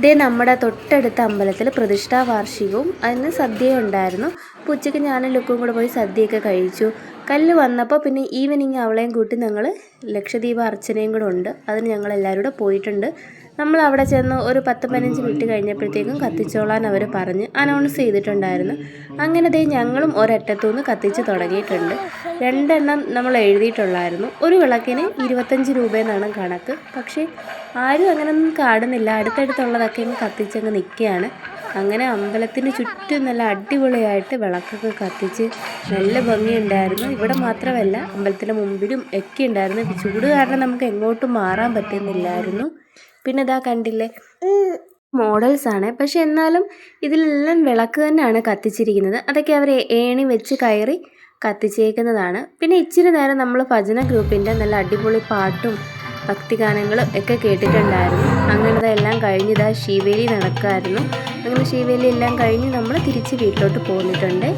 ദേ നമ്മുടെ തൊട്ടടുത്ത അമ്പലത്തിൽ പ്രതിഷ്ഠാ വാർഷികവും അതിന് സദ്യയും ഉണ്ടായിരുന്നു. അപ്പോൾ ഉച്ചയ്ക്ക് ഞാനും ലുക്കും കൂടെ പോയി സദ്യയൊക്കെ കഴിച്ചു. കല്ല് വന്നപ്പോൾ പിന്നെ ഈവനിങ് അവളെയും കൂട്ടി ഞങ്ങൾ ലക്ഷദീപ അർച്ചനയും കൂടെ ഉണ്ട്, അതിന് ഞങ്ങൾ എല്ലാവരും കൂടെ പോയിട്ടുണ്ട്. നമ്മൾ അവിടെ ചെന്ന് ഒരു 10-15 മിനിറ്റ് കഴിഞ്ഞപ്പോഴത്തേക്കും കത്തിച്ചോളാൻ അവർ പറഞ്ഞ് അനൗൺസ് ചെയ്തിട്ടുണ്ടായിരുന്നു. അങ്ങനെ ദേ ഞങ്ങളും ഒരറ്റത്തുനിന്ന് കത്തിച്ച് തുടങ്ങിയിട്ടുണ്ട്. 2 എണ്ണം നമ്മൾ എഴുതിയിട്ടുള്ളായിരുന്നു. ഒരു വിളക്കിന് 25 രൂപയെന്നാണ് കണക്ക്. പക്ഷേ ആരും അങ്ങനെയൊന്നും കാണുന്നില്ല, അടുത്തടുത്തുള്ളതൊക്കെ ഇങ്ങ് കത്തിച്ചങ്ങ് നിൽക്കുകയാണ്. അങ്ങനെ അമ്പലത്തിന് ചുറ്റും നല്ല അടിപൊളിയായിട്ട് വിളക്കൊക്കെ കത്തിച്ച് നല്ല ഭംഗിയുണ്ടായിരുന്നു. ഇവിടെ മാത്രമല്ല, അമ്പലത്തിന് മുമ്പിലും ഒക്കെ ഉണ്ടായിരുന്നു. ചൂട് കാരണം നമുക്ക് എങ്ങോട്ടും മാറാൻ പറ്റുന്നില്ലായിരുന്നു. പിന്നെ ഇതാ കണ്ടില്ലേ, മോഡൽസാണ്. പക്ഷെ എന്നാലും ഇതിലെല്ലാം വിളക്ക് തന്നെയാണ് കത്തിച്ചിരിക്കുന്നത്. അതൊക്കെ അവർ ഏണി വെച്ച് കയറി കത്തിച്ചേക്കുന്നതാണ്. പിന്നെ ഇച്ചിരി നേരം നമ്മൾ ഭജന ഗ്രൂപ്പിൻ്റെ നല്ല അടിപൊളി പാട്ടും ഭക്തിഗാനങ്ങളും ഒക്കെ കേട്ടിട്ടുണ്ടായിരുന്നു. അങ്ങനത്തെ എല്ലാം കഴിഞ്ഞ് ശീവേലി നടക്കുമായിരുന്നു. അങ്ങനെ ശീവേലി എല്ലാം കഴിഞ്ഞ് നമ്മൾ തിരിച്ച് വീട്ടിലോട്ട് പോന്നിട്ടുണ്ട്.